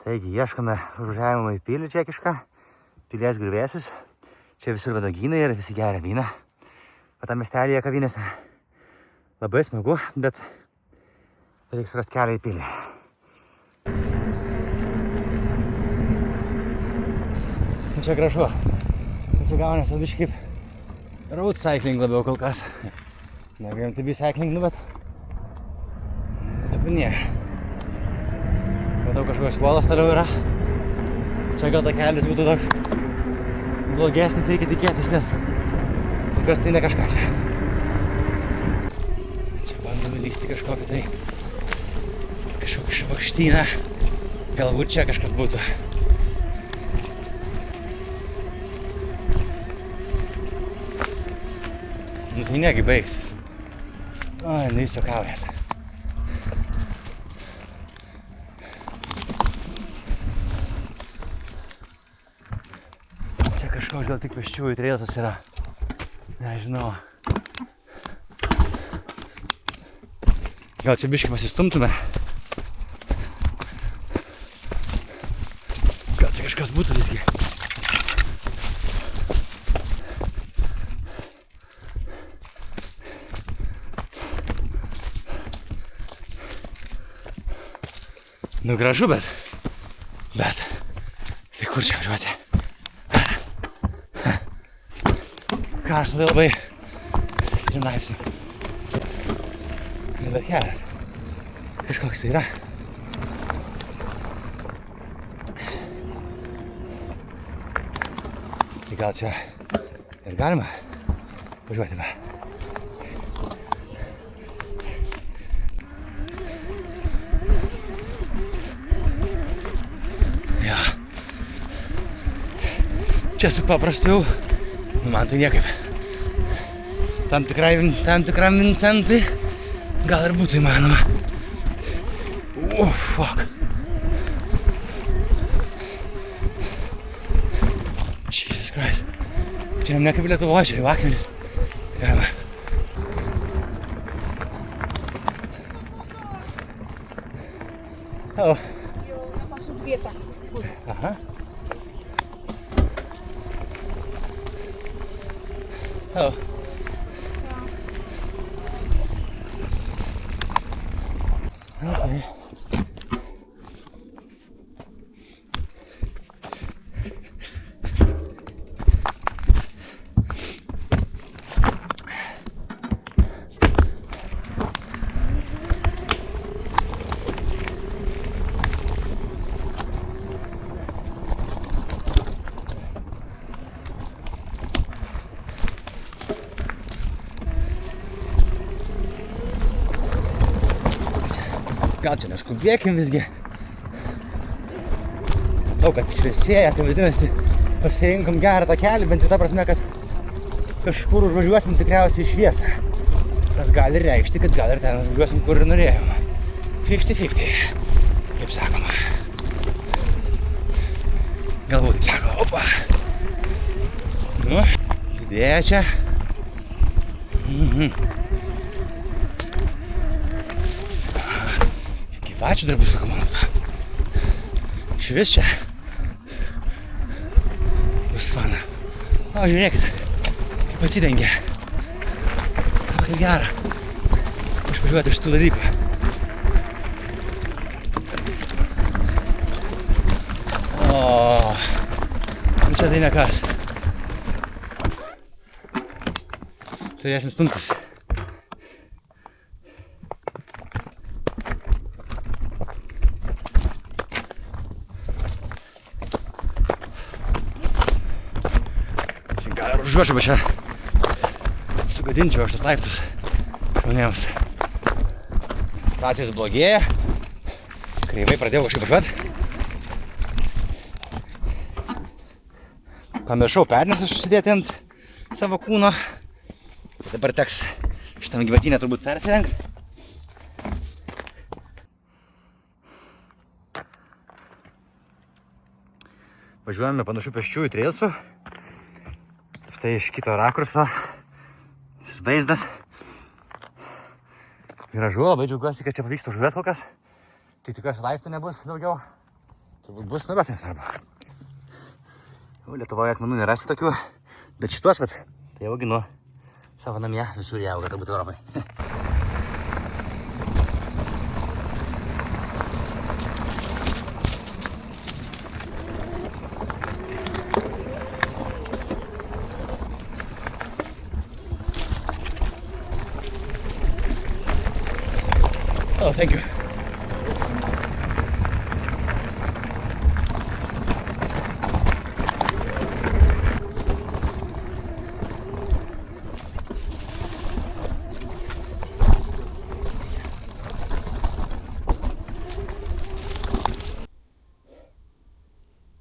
Taigi, ieškome užvažiavimo į pilį čekišką, pilies griuvėsius. Čia visur vadogynai ir visi geria vyną. O tam miestelėje kavinėse labai smagu, bet reiks rasti kelią į pilį. Čia gražu. Čia gaunasi biškai kaip road cycling labiau kol kas. Negu MTB cycling, bet taip ne. Matau, kažkokios uolos toliau yra. Čia gal ta kelias būtų toks blogesnis, reikia tikėtis, nes kol kas tai ne kažką čia. Čia bandome lysti kažkokį tai kažkokį švakštyną. Galbūt čia kažkas būtų. Nu tai negi baigsis. Oi, nu jūs juokaujat. Čia kažkoks gal tik pėsčiųjų treilsas yra. Nežinau. Gal čia biškį pasistumtume? Gal čia kažkas būtų visgi? Nu gražu, bet tai kur čia važiuoti? Karšta tai labai trinaipsiu. Bet kelias kažkoks tai yra. Tai gal čia ir galima važiuoti, va. Čia su paprastu, nu man tai niekaip. Tam tikram Vincentui gal ir būtų įmanoma. Fuck. Jesus Christ. Čia ne kaip Lietuvoje, čia jau akmenis. Galima. Hello. Aha. Hello. Okay. Gal čia neskubėkim visgi. Matau, kad šviesėja, tai vadinasi, pasirinkom gerą tą kelią, bent jau ta prasme, kad kažkur užvažiuosim tikriausiai šviesą. Tas gali reikšti, kad gal ir ten užvažiuosim, kur ir norėjom. 50-50, kaip sakoma. Galbūt taip sako, opa. Nu, didėja čia. Ačiū dar bus kokią manutą. Švis čia. Bus fana. O, žiūrėkit, kaip atsidengia. O, kaip gera. Išvažiuoti iš tų dalykų. O, čia tai nekas. Turėsim stumtis. Užvažiu, bet čia sugadinčiau aš tas laiptus žmonėms. Situacijos blogėja. Kreivai pradėjau kažkaip važiuoti. Pamiršau pernesus susidėti ant savo kūno. Dabar teks šitam gyvatynę turbūt persirengti. Važiuojame panašių pėsčiųjų treilsų. Štai iš kito rakurso šis vaizdas. Gražu, labai džiaugiuosi, kad čia pavyksta užvėt kol kas. Tai tikiuosi laiptų nebus daugiau. Turbūt bus, nu bet nesvarbu. Jau Lietuvoje akmenų nerasi tokių, bet šituos, vat, tai jau auginu savo namie, visur jie auga, turbūt Europai. Oh, thank you.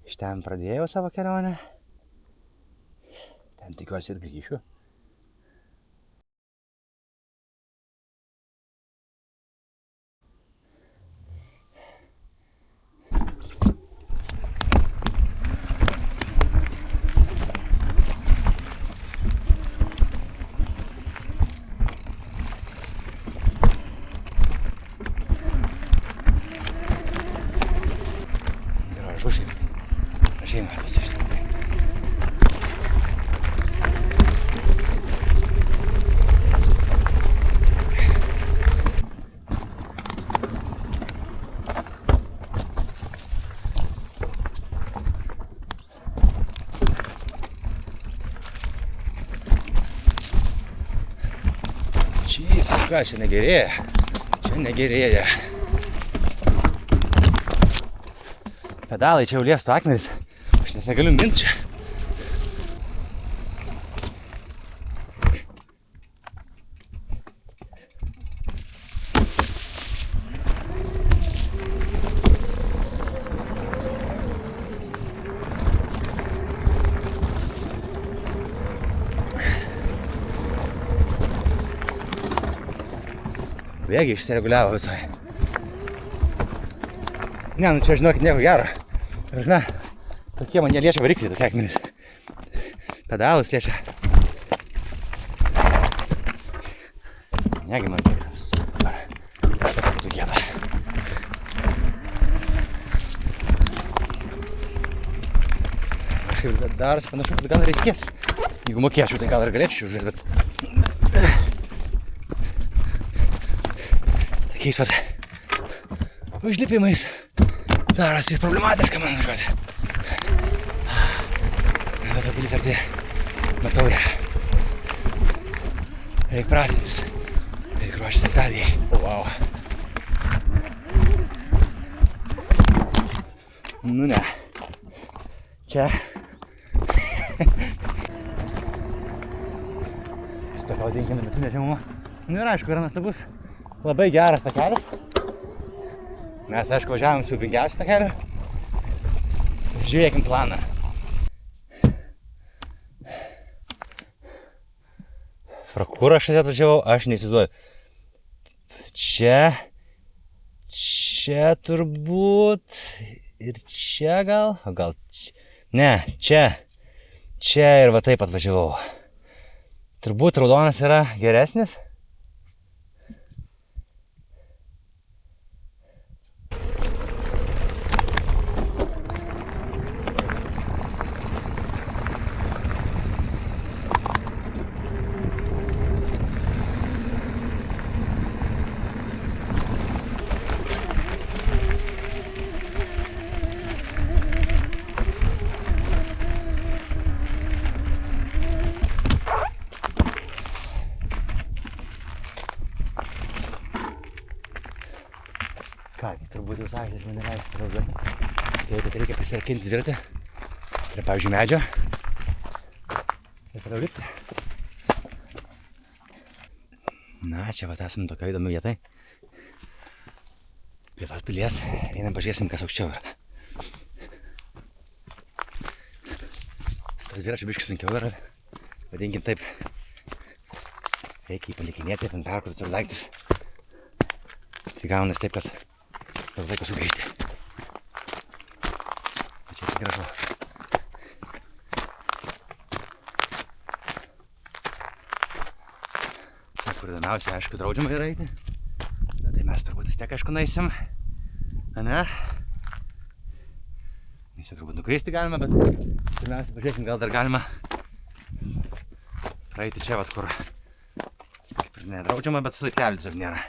Iš ten pradėjau savo kelionę. Ten tikiuosi ir grįšiu. Gražu šiaip. Gražiai matosi iš tikrųjų. Čysis, ką, čia negerėja. Čia negerėja. Pedalai čia jau liestų akmenis. Aš net negaliu mint čia. Bėgiai išsireguliavo visai. Ne, nu čia žinokit nieko gero. Prasme, tokie man neliečia varikliai, tokie akmenys. Pedalus liečia. Negi man reikia sukti dabar. Šitą būtų gėda. Aš ir darosi panašu, kad gal reikės. Jeigu mokėčiau, tai gal ir galėčiau žiūrėti, bet... Tokiais vat užlipimais darosi problematiška man važiuoti. Bet automobilis artėja. Matau ją. Reik pratintis. Reik ruoštis stadijai. Wow. Nu ne. Čia. Staka vadinkime metu nežemumą. Nu ir aišku, yra nuostabus. Labai geras takelis. Mes, aišku, važiavom su pingiausiu takeliu. Žiūrėkim planą. Pro kur aš atvažiavau, aš neįsivaizduoju. Čia turbūt ir čia gal, o gal čia. Ne, čia ir va taip atvažiavau. Turbūt raudonas yra geresnis. Kągi, turbūt jau sakė, aš mane leisti draugėti. Tai kad reikia pasirakinti dviratį. Prie, pavyzdžiui, medžio. Ir toliau lipti. Na, čia vat esame tokio įdomi vietai. Prie tos pilies. Einam pažiūrėsim, kas aukščiau yra. Stos dviračių biškį sunkiau yra. Vadinkim taip. Reikia jį palikinėti, ten perkurti visus daiktus. Tai gaunas taip, kad daug laiko sugrįžti. Čia tik gražu. Čia kur įdomiausia, aišku, draudžiama yra eiti. Na, tai mes turbūt vis tiek aišku naisim. A ne? Iš čia turbūt nukristi galima, bet pirmiausia pažiūrėkim, gal dar galima praeiti čia, vat, kur kaip ir nedraudžiama, bet laiptelių tiesiog nėra.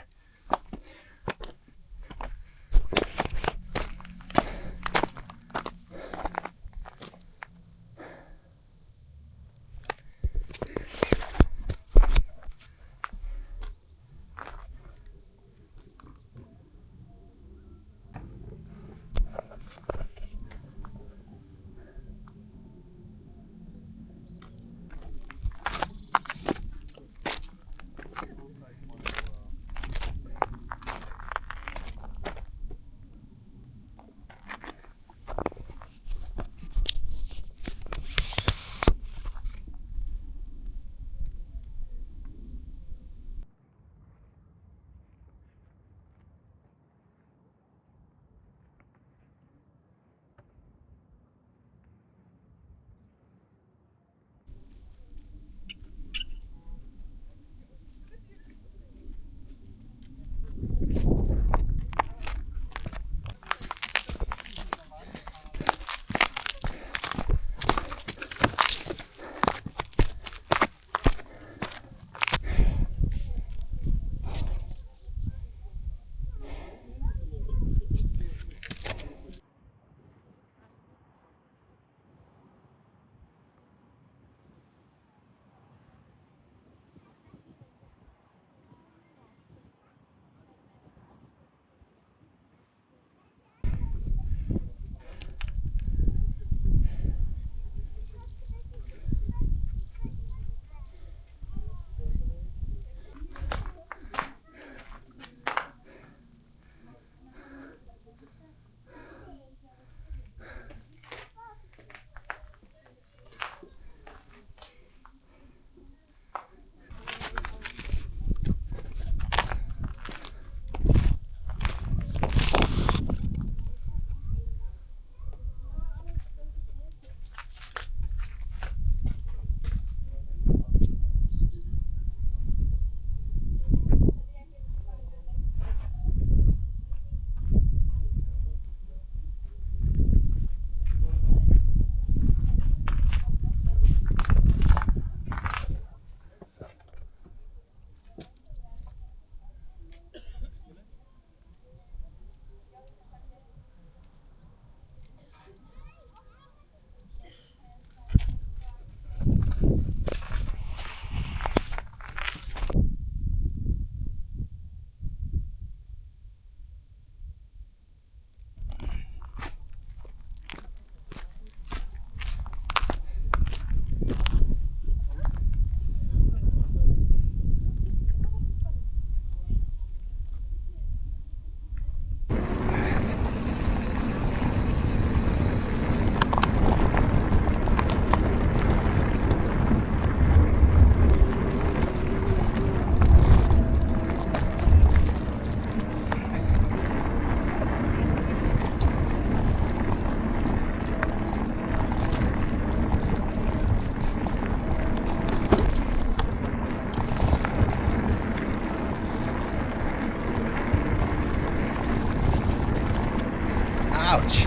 Ouch.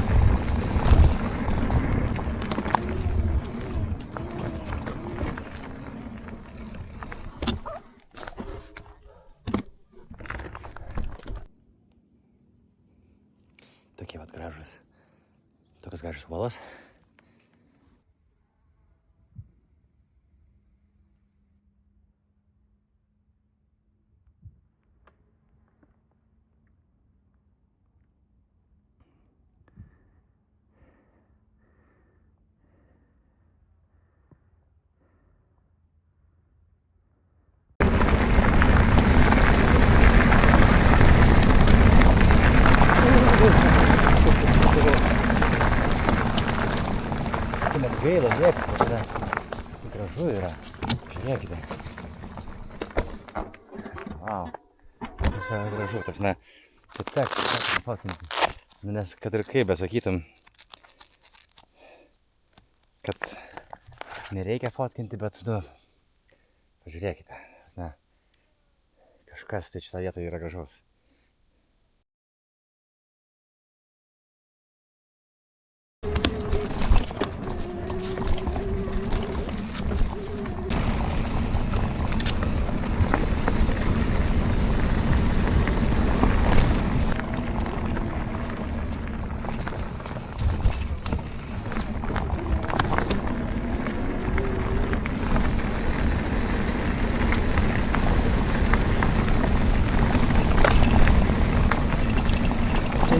Tokie vat gražus, tokios gražus uolos. Gaila, žiūrėkite, gražu yra, žiūrėkite. Vau, čia gražu, toks, na, čia teks fotkinti, nes kad ir kaip besakytum, kad nereikia fotkinti, bet, nu, pažiūrėkite, na, kažkas tai šitą vietą yra gražaus.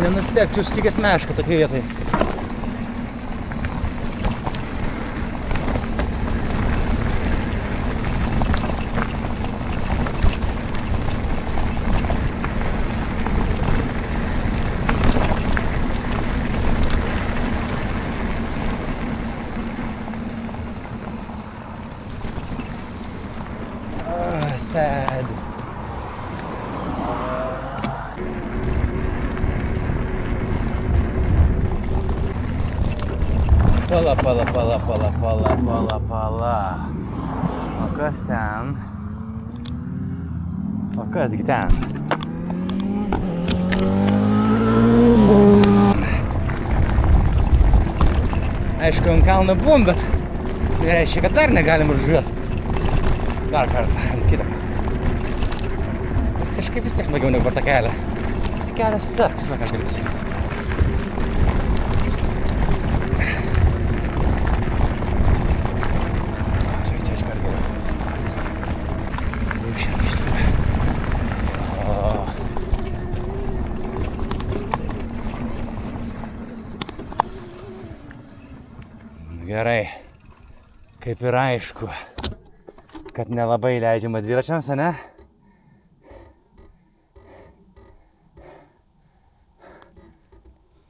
Nenustebčiau sutikęs mešką tokioje vietoje. Sad. Pala. O kas ten? O kasgi ten? Aišku, ant kalno buvom, bet tai reiškia, kad dar negalim užžiūrėti. Dar kartą, ant kitą. Kažkaip vis tiek smagiau negu per tą kelią. Tas kelias sucks, va, kažkaip pasakyti. Čia iškart geriau. Dūšiam ištrūbė. Gerai. Kaip ir aišku, kad nelabai leidžiama dviračiams, ane?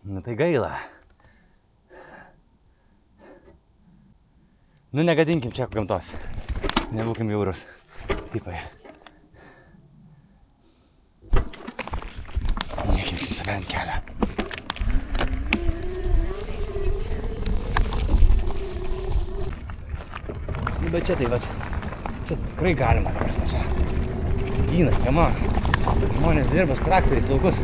Nu tai gaila. Nu negadinkim čia gamtos. Nebūkim jaurus. Tipai. Niekinsim save ant kelio. Nu bet čia tai vat. Čia tikrai galima, ta prasme čia. Gynai, kama. Žmonės dirba su traktoriais laukus.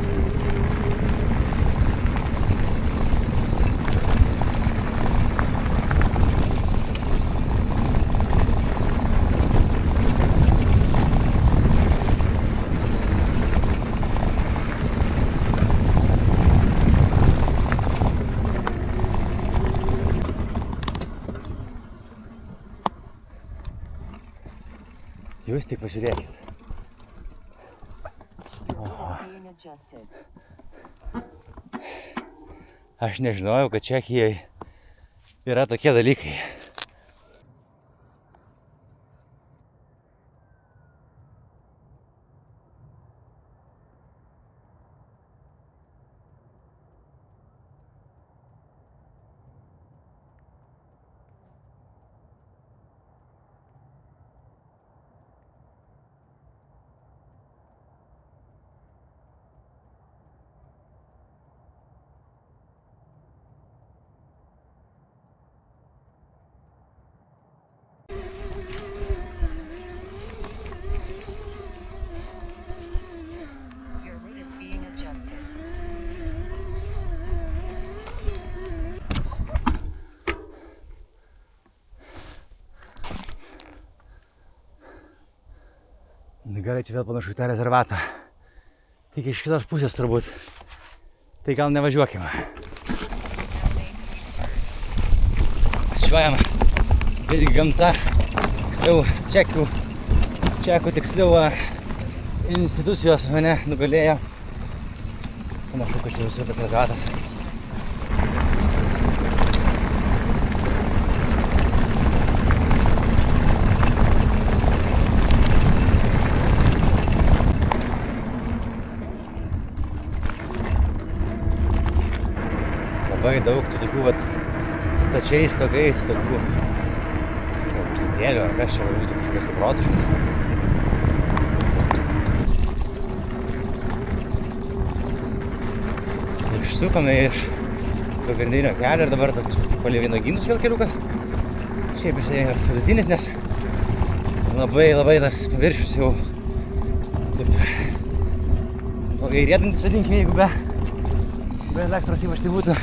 Jūs tik pažiūrėkit. Oho. Aš nežinojau, kad Čekijai yra tokie dalykai. Gerai, čia vėl panašu į tą rezervatą. Tik iš kitos pusės turbūt. Tai gal nevažiuokime. Važiuojam. Visgi gamta, tiksliau čekų tiksliau institucijos mane nugalėjo. Panašu, kad čia visur tas rezervatas. Labai daug tų tokių vat stačiais stogais, tokių bažnytėlių ar kas čia būtų kažkokios kaip rotušės. Išsukome iš pagrindinio kelio ir dabar toks palei Vynuogynus vėl keliukas. Šiaip jisai yra sudėtinis, nes labai tas paviršius jau taip blogai riedantis, vadinkime, jeigu be elektros ypač tai būtų.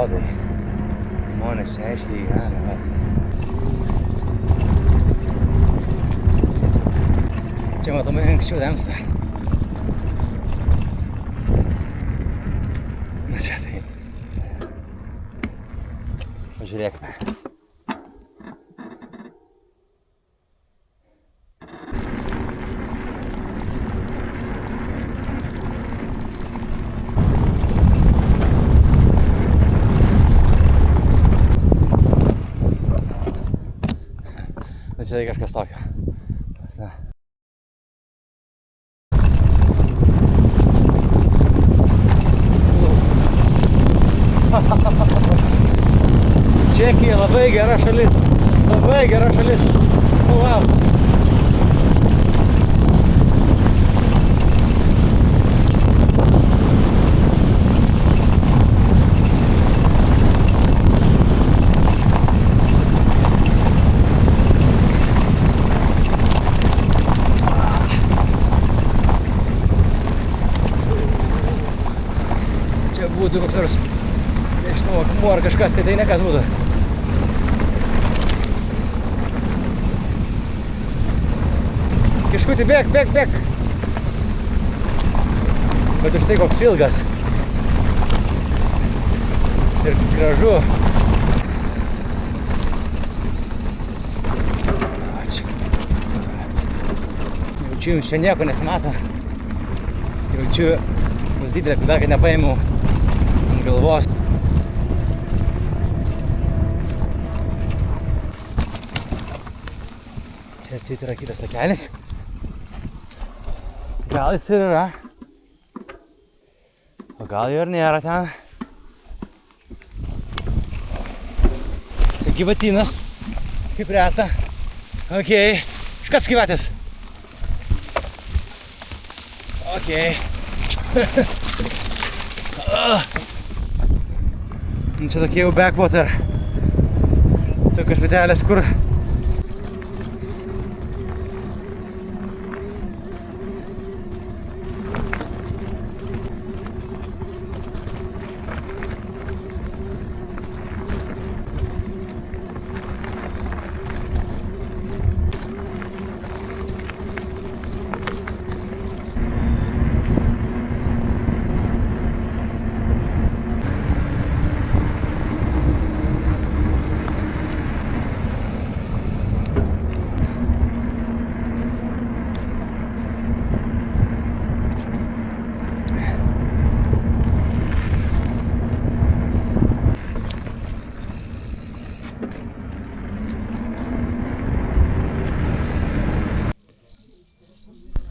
sodai. Žmonės čia aiškiai gyvena. Va. Čia matomai anksčiau temsta. Na čia tai. Pažiūrėkime. Na čia tai kažkas tokio. Na. Čekija labai gera šalis. Labai gera šalis. O, wow. Čia būtų koks nors, nežinau, akmuo ar kažkas, tai ne kas būtų. Kiškutį, bėk, bėk, bėk. Bet už tai koks ilgas. Ir gražu. Jaučiu, jums čia nieko nesimato. Jaučiu, bus didelė bėda, kad nepaėmiau ant galvos. Čia atseit yra kitas takelis. Gal jis ir yra, o gal jo ir nėra ten. Čia gyvatynas, kaip reta. Okei, škas gyvatės. Okei. Čia tokie jau backwater. Tokios vietelės, kur